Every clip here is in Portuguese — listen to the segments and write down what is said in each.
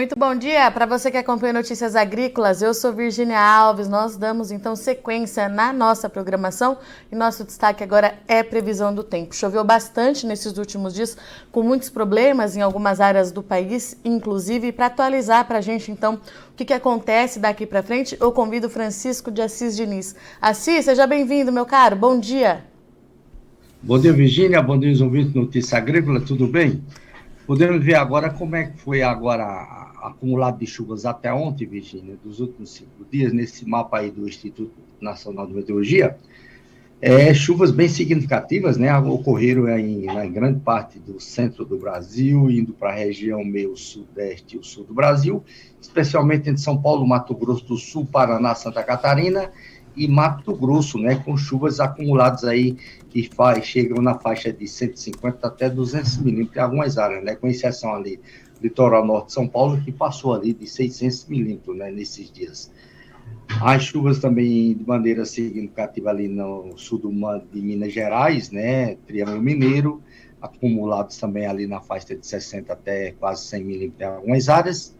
Muito bom dia para você que acompanha Notícias Agrícolas. Eu sou Virgínia Alves. Nós damos então sequência na nossa programação e nosso destaque agora é previsão do tempo. Choveu bastante nesses últimos dias, com muitos problemas em algumas áreas do país, inclusive. Para atualizar para a gente então o que acontece daqui para frente, eu convido Francisco de Assis Diniz. Assis, seja bem-vindo, meu caro. Bom dia. Bom dia, Virgínia. Bom dia, os ouvintes de Notícia Agrícola. Tudo bem? Podemos ver agora como é que foi agora acumulado de chuvas até ontem, Virgínia, dos últimos 5 dias, nesse mapa aí do Instituto Nacional de Meteorologia. Chuvas bem significativas, né? Ocorreram em grande parte do centro do Brasil, indo para a região meio sudeste e o sul do Brasil, especialmente entre São Paulo, Mato Grosso do Sul, Paraná, Santa Catarina e Mato Grosso, né? Com chuvas acumuladas aí que chegam na faixa de 150 até 200 milímetros em algumas áreas, né? Com exceção ali do litoral norte de São Paulo, que passou ali de 600 milímetros, né? Nesses dias. As chuvas também de maneira significativa ali no sul de Minas Gerais, né? Triângulo Mineiro, acumulados também ali na faixa de 60 até quase 100 milímetros em algumas áreas.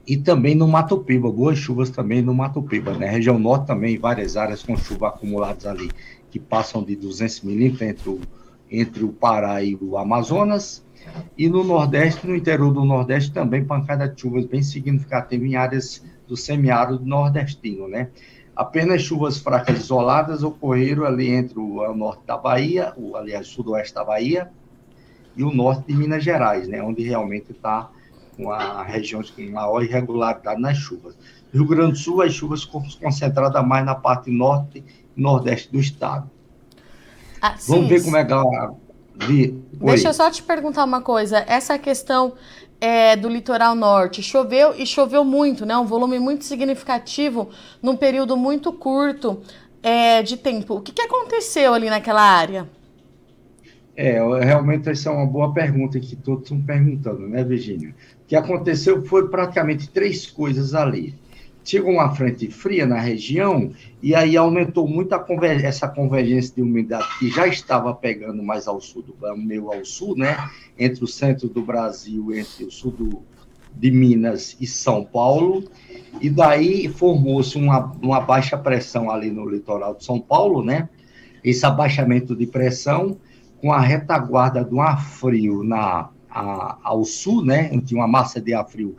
E também no Mato Piba, boas chuvas também no Mato Piba, né? Região norte também, várias áreas com chuva acumuladas ali, que passam de 200 milímetros entre o Pará e o Amazonas. E no Nordeste, no interior do Nordeste, também pancada de chuvas bem significativa em áreas do semiárido nordestino, né? Apenas chuvas fracas isoladas ocorreram ali entre o norte da Bahia, aliás, sudoeste da Bahia, e o norte de Minas Gerais, né? Onde realmente está com a região com maior irregularidade nas chuvas. No Rio Grande do Sul, as chuvas concentradas mais na parte norte e nordeste do estado. Vamos ver como é que ela... Deixa eu só te perguntar uma coisa. Essa questão do litoral norte, choveu e choveu muito, né? Um volume muito significativo num período muito curto de tempo. O que aconteceu ali naquela área? Realmente essa é uma boa pergunta que todos estão perguntando, né, Virgínia? O que aconteceu foi praticamente 3 coisas ali. Chegou uma frente fria na região e aí aumentou muito essa convergência de umidade que já estava pegando mais ao sul, meio ao sul, né? Entre o centro do Brasil, entre o sul de Minas e São Paulo. E daí formou-se uma baixa pressão ali no litoral de São Paulo, né? Esse abaixamento de pressão com a retaguarda do ar frio ao sul, né? Tinha uma massa de ar frio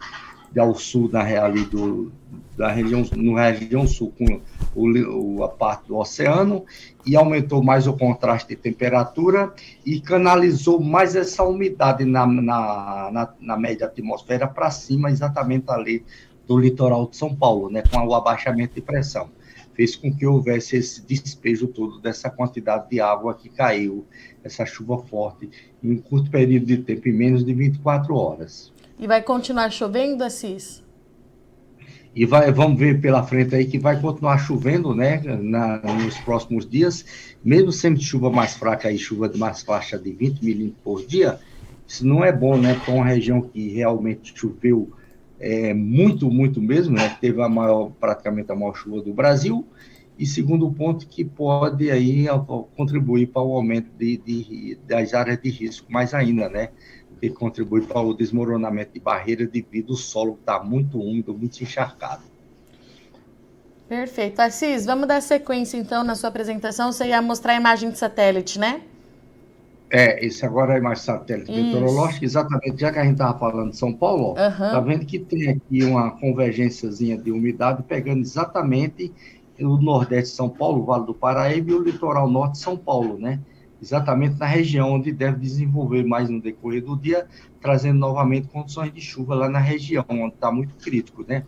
ao sul da região, na região sul, com a parte do oceano, e aumentou mais o contraste de temperatura e canalizou mais essa umidade na média atmosfera para cima, exatamente ali do litoral de São Paulo, né? Com o abaixamento de pressão. Fez com que houvesse esse despejo todo dessa quantidade de água que caiu, essa chuva forte, em um curto período de tempo, em menos de 24 horas. E vai continuar chovendo, Assis? E vamos ver pela frente aí que vai continuar chovendo, né, nos próximos dias, mesmo sendo chuva mais fraca, chuva de mais faixa de 20 milímetros por dia. Isso não é bom, né, para uma região que realmente choveu muito, muito mesmo, né, teve praticamente a maior chuva do Brasil. E segundo ponto, que pode aí contribuir para o aumento das áreas de risco, mais ainda, né? Que contribui para o desmoronamento de barreira devido ao solo estar muito úmido, muito encharcado. Perfeito. Assis, vamos dar sequência então na sua apresentação. Você ia mostrar a imagem de satélite, né? Esse agora é a imagem satélite meteorológica, exatamente, já que a gente estava falando de São Paulo, tá vendo que tem aqui uma convergênciazinha de umidade pegando exatamente o nordeste de São Paulo, o Vale do Paraíba e o litoral norte de São Paulo, né? Exatamente na região onde deve desenvolver mais no decorrer do dia, trazendo novamente condições de chuva lá na região, onde está muito crítico, né?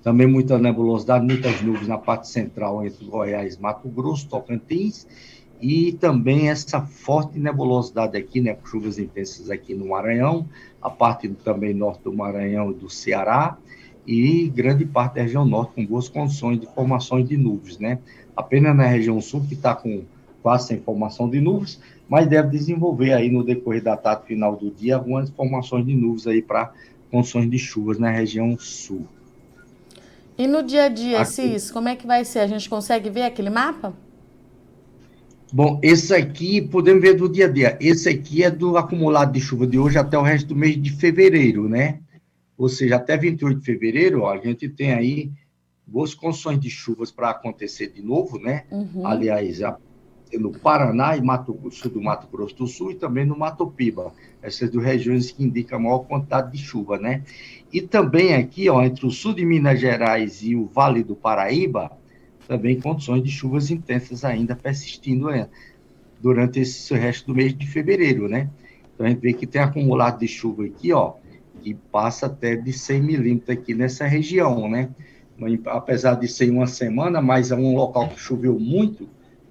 Também muita nebulosidade, muitas nuvens na parte central entre Goiás, Mato Grosso, Tocantins, e também essa forte nebulosidade aqui, né? Chuvas intensas aqui no Maranhão, a parte também norte do Maranhão e do Ceará, e grande parte da região norte com boas condições de formações de nuvens, né? Apenas na região sul que está com quase sem formação de nuvens, mas deve desenvolver aí no decorrer da tarde final do dia algumas formações de nuvens aí para condições de chuvas na região sul. E no dia a dia, Assis, como é que vai ser? A gente consegue ver aquele mapa? Bom, esse aqui podemos ver do dia a dia. Esse aqui é do acumulado de chuva de hoje até o resto do mês de fevereiro, né? ou seja, até 28 de fevereiro, ó, a gente tem aí boas condições de chuvas para acontecer de novo, né? Aliás, no Paraná e sul do Mato Grosso do Sul e também no Mato Piba, essas duas regiões que indicam a maior quantidade de chuva, né? E também aqui, ó, entre o sul de Minas Gerais e o Vale do Paraíba, também condições de chuvas intensas ainda persistindo durante esse resto do mês de fevereiro, né? Então a gente vê que tem acumulado de chuva aqui, ó, que passa até de 100 milímetros aqui nessa região, né? Apesar de ser uma semana, mas é um local que choveu muito,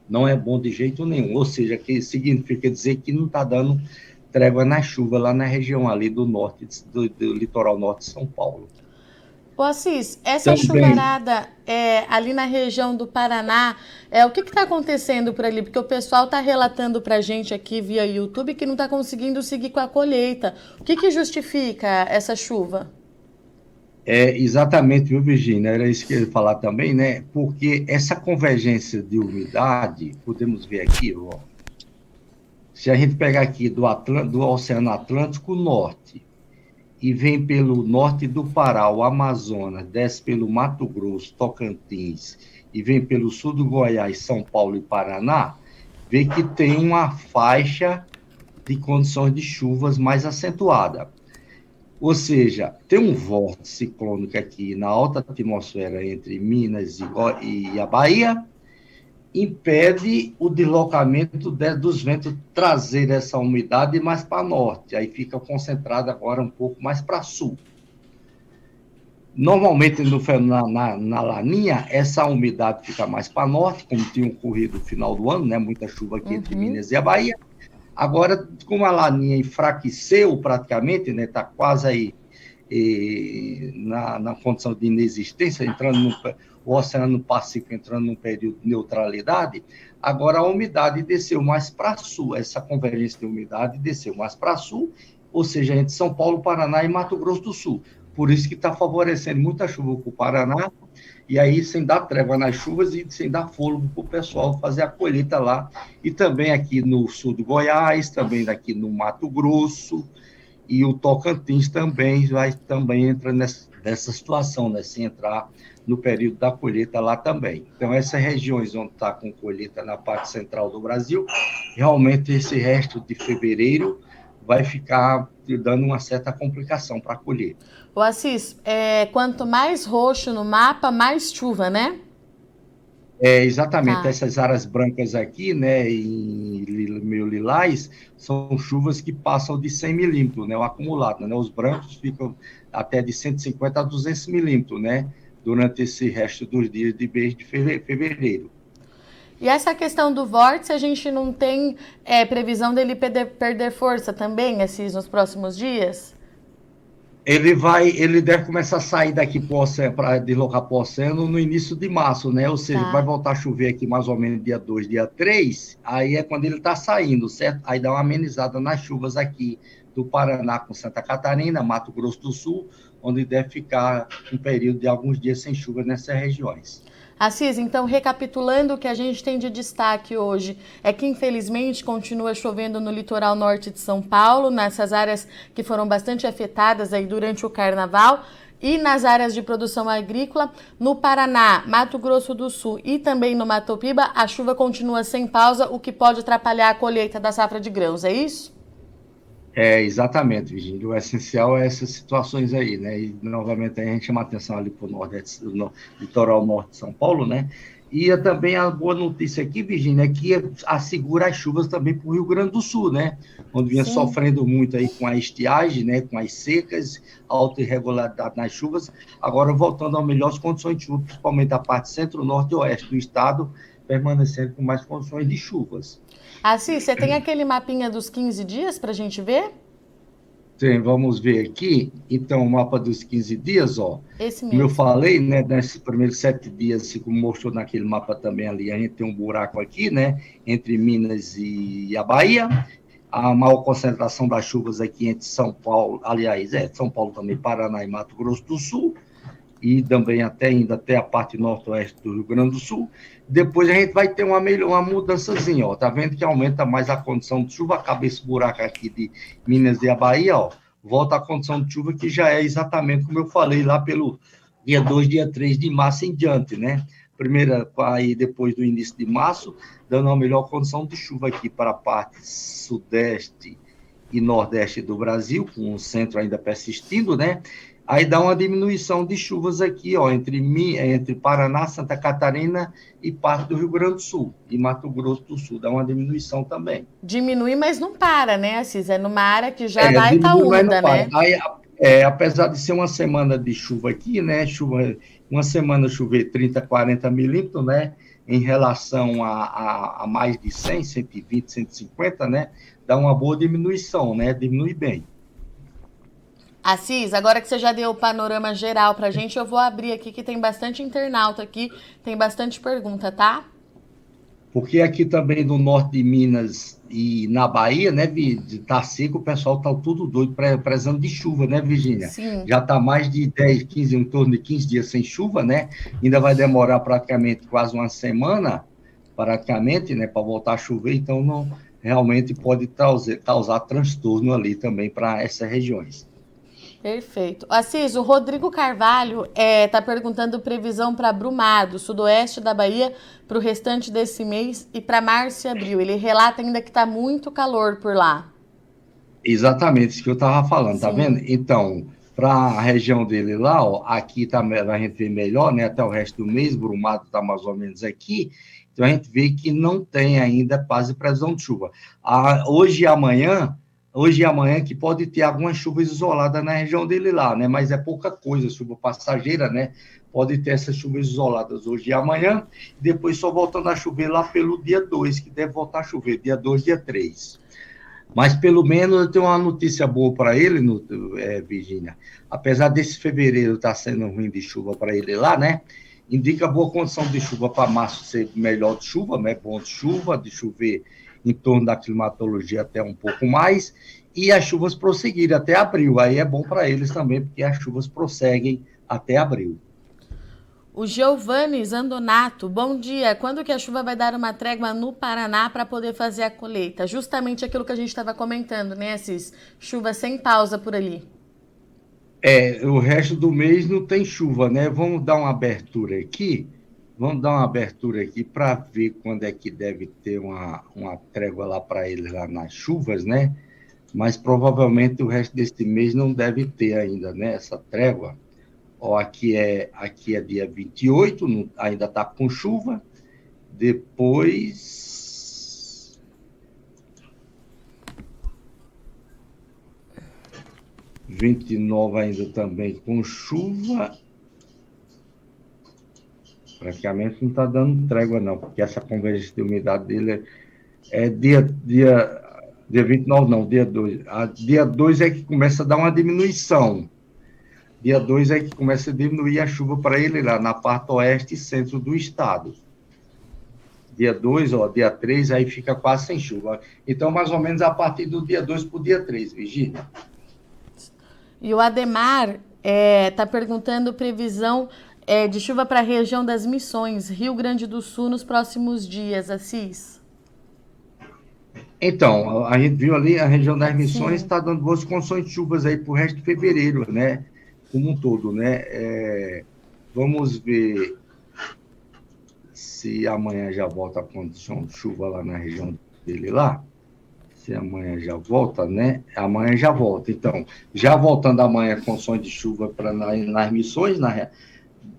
não é bom de jeito nenhum. Ou seja, que significa dizer que não está dando trégua na chuva lá na região ali do norte, do litoral norte de São Paulo. Ô Assis, essa chuvarada ali na região do Paraná, o que está acontecendo por ali? Porque o pessoal está relatando para a gente aqui via YouTube que não está conseguindo seguir com a colheita. O que justifica essa chuva? Exatamente, viu, Virginia? Era isso que eu ia falar também, né? Porque essa convergência de umidade, podemos ver aqui, ó, se a gente pegar aqui do Oceano Atlântico Norte e vem pelo norte do Pará, o Amazonas, desce pelo Mato Grosso, Tocantins, e vem pelo sul do Goiás, São Paulo e Paraná, vê que tem uma faixa de condições de chuvas mais acentuada. Ou seja, tem um vórtice ciclônico aqui na alta atmosfera entre Minas e a Bahia, impede o deslocamento dos ventos trazer essa umidade mais para norte, aí fica concentrada agora um pouco mais para sul. Normalmente, na Laninha, essa umidade fica mais para norte, como tinha ocorrido no final do ano, né? Muita chuva aqui entre Minas e a Bahia. Agora, como a Laninha enfraqueceu praticamente, né? Está quase aí na condição de inexistência, o Oceano Pacífico entrando num período de neutralidade, agora a umidade desceu mais para sul, essa convergência de umidade desceu mais para sul, ou seja, entre São Paulo, Paraná e Mato Grosso do Sul. Por isso que está favorecendo muita chuva para o Paraná, e aí sem dar trégua nas chuvas e sem dar fôlego para o pessoal fazer a colheita lá. E também aqui no sul do Goiás, também aqui no Mato Grosso, e o Tocantins também entra nessa situação, né, se entrar no período da colheita lá também. Então, essas regiões onde está com colheita na parte central do Brasil, realmente esse resto de fevereiro vai ficar dando uma certa complicação para colher. O Assis, quanto mais roxo no mapa, mais chuva, né? Exatamente. Tá. Essas áreas brancas aqui, né, em meio lilás, são chuvas que passam de 100 milímetros, né, o acumulado, né? Os brancos ficam até de 150 a 200 milímetros, né, durante esse resto dos dias de mês de fevereiro. E essa questão do vórtice, a gente não tem previsão dele perder força também, Assis, nos próximos dias? Ele deve começar a sair daqui para deslocar para o oceano no início de março, né? Ou seja, vai voltar a chover aqui mais ou menos dia 2, dia 3, aí é quando ele está saindo, certo? Aí dá uma amenizada nas chuvas aqui do Paraná com Santa Catarina, Mato Grosso do Sul, onde deve ficar um período de alguns dias sem chuva nessas regiões. Assis, então, recapitulando, o que a gente tem de destaque hoje é que, infelizmente, continua chovendo no litoral norte de São Paulo, nessas áreas que foram bastante afetadas aí durante o carnaval, e nas áreas de produção agrícola. No Paraná, Mato Grosso do Sul e também no Mato Piba, a chuva continua sem pausa, o que pode atrapalhar a colheita da safra de grãos, é isso? Exatamente, Virginia. O essencial é essas situações aí, né? E, novamente, a gente chama a atenção ali para o litoral norte de São Paulo, né? E também a boa notícia aqui, Virginia, é que assegura as chuvas também para o Rio Grande do Sul, né? Onde vinha sofrendo muito aí com a estiagem, né? Com as secas, alta irregularidade nas chuvas. Agora, voltando a melhores condições de chuva, principalmente a parte centro-norte e oeste do estado, permanecendo com mais condições de chuvas. Assis, você tem aquele mapinha dos 15 dias para a gente ver? Sim, vamos ver aqui. Então, o mapa dos 15 dias, ó. Esse mesmo. Como eu falei, né, nesses primeiros 7 dias, assim como mostrou naquele mapa também ali, a gente tem um buraco aqui, né, entre Minas e a Bahia. A maior concentração das chuvas aqui entre São Paulo, aliás, São Paulo também, Paraná e Mato Grosso do Sul, e também até a parte noroeste do Rio Grande do Sul. Depois a gente vai ter uma mudançazinha, ó. Tá vendo que aumenta mais a condição de chuva, acaba esse buraco aqui de Minas e a Bahia, ó. volta a condição de chuva que já é exatamente como eu falei lá pelo dia 2, dia 3 de março em diante, né? Primeira, aí depois do início de março, dando uma melhor condição de chuva aqui para a parte sudeste e nordeste do Brasil, com o centro ainda persistindo, né? Aí dá uma diminuição de chuvas aqui, ó, entre Paraná, Santa Catarina e parte do Rio Grande do Sul. E Mato Grosso do Sul dá uma diminuição também. Diminui, mas não para, né, Assis? É numa área que já vai estar diminui, mas não úmida, para. né? Aí, apesar de ser uma semana de chuva aqui, né? Uma semana chover 30, 40 milímetros, né? Em relação a mais de 100, 120, 150, né? Dá uma boa diminuição, né? Diminui bem. Assis, agora que você já deu o panorama geral pra gente, eu vou abrir aqui que tem bastante internauta aqui, tem bastante pergunta, tá? Porque aqui também no norte de Minas e na Bahia, né, tá seco, o pessoal tá tudo doido, precisando de chuva, né, Virgínia? Sim. Já tá mais de 10, 15, em torno de 15 dias sem chuva, né? Ainda vai demorar praticamente quase uma semana, praticamente, né, para voltar a chover, então não realmente pode causar transtorno ali também para essas regiões. Perfeito. Assis, o Rodrigo Carvalho tá perguntando previsão para Brumado, sudoeste da Bahia, para o restante desse mês e para março e abril. Ele relata ainda que está muito calor por lá. Exatamente, isso que eu estava falando, tá Sim. vendo? Então, para a região dele lá, ó, aqui tá, a gente vê melhor, né? Até o resto do mês, Brumado está mais ou menos aqui, então a gente vê que não tem ainda quase previsão de chuva. Hoje e amanhã que pode ter algumas chuvas isoladas na região dele lá, né? Mas é pouca coisa, chuva passageira, né? Pode ter essas chuvas isoladas hoje e amanhã, depois só voltando a chover lá pelo dia 2, que deve voltar a chover, dia 2, dia 3. Mas pelo menos eu tenho uma notícia boa para ele, Virgínia. Apesar desse fevereiro estar sendo ruim de chuva para ele lá, né? Indica boa condição de chuva para março ser melhor de chuva, né? Bom de chover em torno da climatologia até um pouco mais, e as chuvas prosseguirem até abril. Aí é bom para eles também, porque as chuvas prosseguem até abril. O Giovanni Zandonato, bom dia. Quando que a chuva vai dar uma trégua no Paraná para poder fazer a colheita? Justamente aquilo que a gente estava comentando, né, Assis? Chuva sem pausa por ali. O resto do mês não tem chuva, né? Vamos dar uma abertura aqui. Para ver quando é que deve ter uma trégua lá para eles, lá nas chuvas, né? Mas provavelmente o resto desse mês não deve ter ainda, né? Essa trégua. Ó, aqui é dia 28, ainda está com chuva. Depois... ...29 ainda também com chuva. Praticamente não está dando trégua, não, porque essa convergência de umidade dele é dia 29, não, dia 2. Dia 2 é que começa a dar uma diminuição. Dia 2 é que começa a diminuir a chuva para ele lá, na parte oeste e centro do estado. Dia 2, dia 3, aí fica quase sem chuva. Então, mais ou menos a partir do dia 2 para o dia 3, Virgínia. E o Ademar está perguntando previsão de chuva para a região das Missões, Rio Grande do Sul, nos próximos dias, Assis. Então, a gente viu ali, a região das Missões está dando boas condições de chuvas aí para o resto de fevereiro, né? Como um todo, né? Vamos ver se amanhã já volta a condição de chuva lá na região dele lá. Se amanhã já volta, né? Amanhã já volta. Então, já voltando amanhã condições de chuva nas Missões,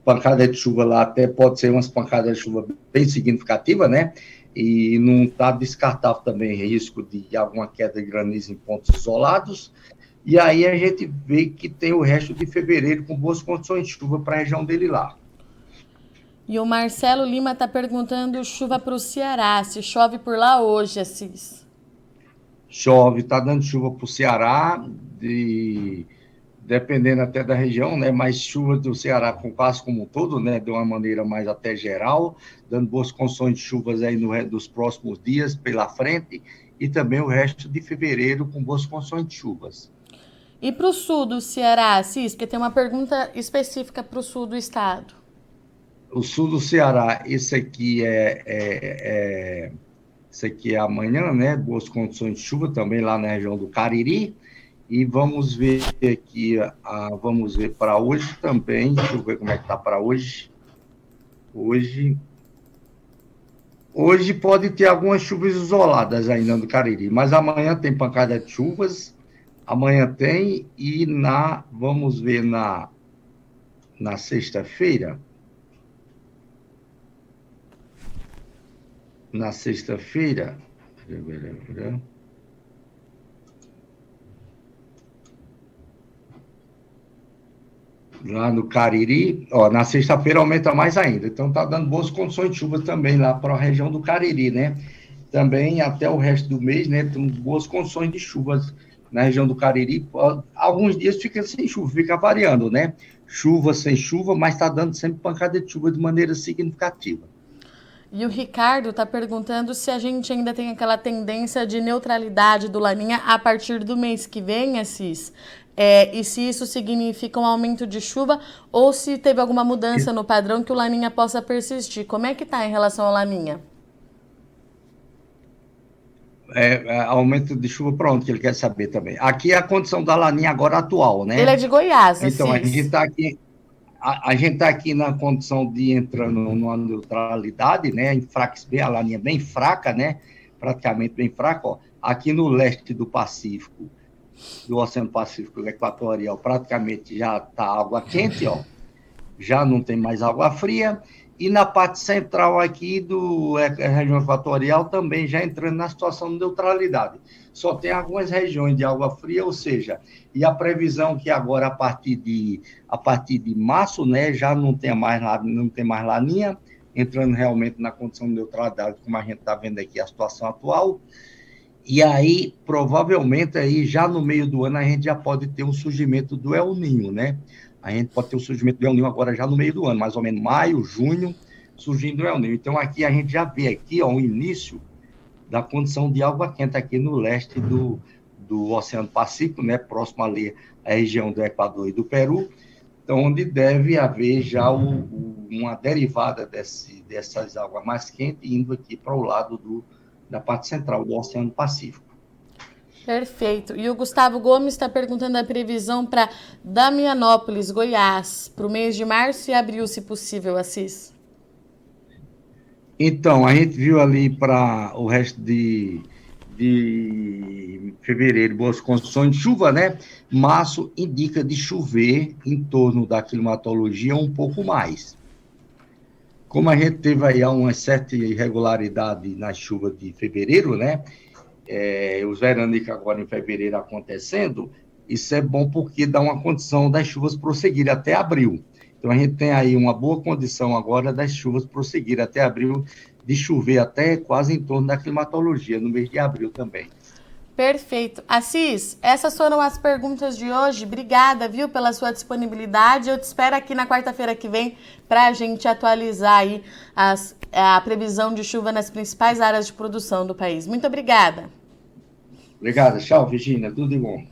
pancada de chuva lá até pode ser umas pancadas de chuva bem significativas, né? E não está descartável também risco de alguma queda de granizo em pontos isolados. E aí a gente vê que tem o resto de fevereiro com boas condições de chuva para a região dele lá. E o Marcelo Lima está perguntando chuva para o Ceará, se chove por lá hoje, Assis. Chove, está dando chuva para o Ceará, dependendo até da região, né? Mas chuva do Ceará quase como um todo, né? De uma maneira mais até geral, dando boas condições de chuvas aí dos próximos dias pela frente, e também o resto de fevereiro com boas condições de chuvas. E para o sul do Ceará, Assis, porque tem uma pergunta específica para o sul do estado. O sul do Ceará, esse aqui é amanhã, né? Boas condições de chuva também lá na região do Cariri. E vamos ver aqui, vamos ver para hoje também. Deixa eu ver como é que está para hoje. Hoje pode ter algumas chuvas isoladas ainda no Cariri, mas amanhã tem pancada de chuvas. Amanhã tem, e vamos ver na sexta-feira. Na sexta-feira. Lá no Cariri, na sexta-feira aumenta mais ainda. Então, está dando boas condições de chuva também lá para a região do Cariri, né? Também até o resto do mês, né? Temos boas condições de chuvas na região do Cariri. Alguns dias fica sem chuva, fica variando, né? Chuva sem chuva, mas está dando sempre pancada de chuva de maneira significativa. E o Ricardo está perguntando se a gente ainda tem aquela tendência de neutralidade do Laninha a partir do mês que vem, Assis. E se isso significa um aumento de chuva ou se teve alguma mudança no padrão que o Laninha possa persistir. Como é que está em relação ao Laninha? Aumento de chuva, pronto, que ele quer saber também. Aqui é a condição da Laninha agora atual, né? Ele é de Goiás, então, Assis. A gente está aqui na condição de entrar numa neutralidade, né? Enfraquecer, a Laninha bem fraca, né? Praticamente bem fraca, ó. Aqui no leste do Pacífico, do Oceano Pacífico Equatorial, praticamente já está água quente, ó. Já não tem mais água fria. E na parte central aqui da região equatorial também já entrando na situação de neutralidade. Só tem algumas regiões de água fria, ou seja, e a previsão que agora a partir de março, né, já não tem mais Laninha, entrando realmente na condição de neutralidade, como a gente está vendo aqui a situação atual. E aí, provavelmente, aí, já no meio do ano, a gente já pode ter um surgimento do El Niño, né? A gente pode ter o surgimento do El Niño agora já no meio do ano, mais ou menos maio, junho, surgindo o El Niño. Então, aqui a gente já vê aqui, ó, o início da condição de água quente aqui no leste do Oceano Pacífico, né? Próximo ali à região do Equador e do Peru, então, onde deve haver já uma derivada dessas águas mais quentes indo aqui para o lado da parte central do Oceano Pacífico. Perfeito. E o Gustavo Gomes está perguntando a previsão para Damianópolis, Goiás, para o mês de março e abril, se possível, Assis. Então, a gente viu ali para o resto de fevereiro boas condições de chuva, né? Março indica de chover em torno da climatologia um pouco mais. Como a gente teve aí uma certa irregularidade na chuva de fevereiro, né? Os veranicos agora em fevereiro acontecendo, isso é bom porque dá uma condição das chuvas prosseguirem até abril. Então, a gente tem aí uma boa condição agora das chuvas prosseguirem até abril, de chover até quase em torno da climatologia, no mês de abril também. Perfeito. Assis, essas foram as perguntas de hoje. Obrigada, viu, pela sua disponibilidade. Eu te espero aqui na quarta-feira que vem para a gente atualizar aí a previsão de chuva nas principais áreas de produção do país. Muito obrigada. Obrigada. Tchau, Virgínia. Tudo de bom.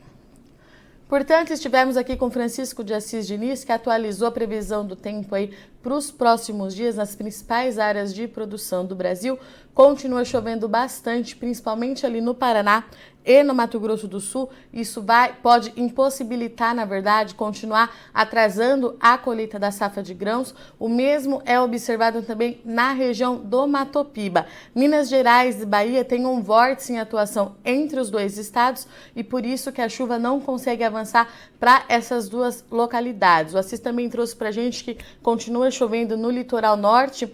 Portanto, estivemos aqui com Francisco de Assis Diniz, que atualizou a previsão do tempo aí para os próximos dias nas principais áreas de produção do Brasil. Continua chovendo bastante, principalmente ali no Paraná e no Mato Grosso do Sul. Isso pode impossibilitar, na verdade, continuar atrasando a colheita da safra de grãos. O mesmo é observado também na região do Mato Piba. Minas Gerais e Bahia têm um vórtice em atuação entre os dois estados e por isso que a chuva não consegue avançar para essas duas localidades. O Assis também trouxe para a gente que continua chovendo no litoral norte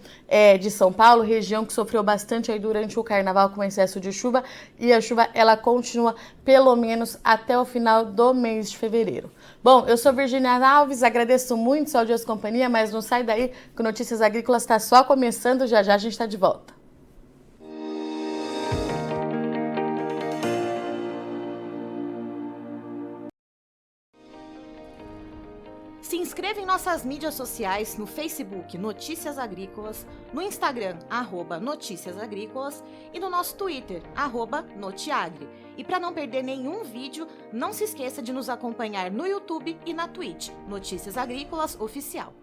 de São Paulo, região que sofreu bastante aí durante o carnaval com excesso de chuva, e a chuva ela continua pelo menos até o final do mês de fevereiro. Bom, eu sou Virgínia Alves, agradeço muito sua audiência e companhia, mas não sai daí que o Notícias Agrícolas está só começando, já já a gente está de volta. Se inscreva em nossas mídias sociais, no Facebook Notícias Agrícolas, no Instagram @Notícias Agrícolas e no nosso Twitter @Notiagre. E para não perder nenhum vídeo, não se esqueça de nos acompanhar no YouTube e na Twitch, Notícias Agrícolas Oficial.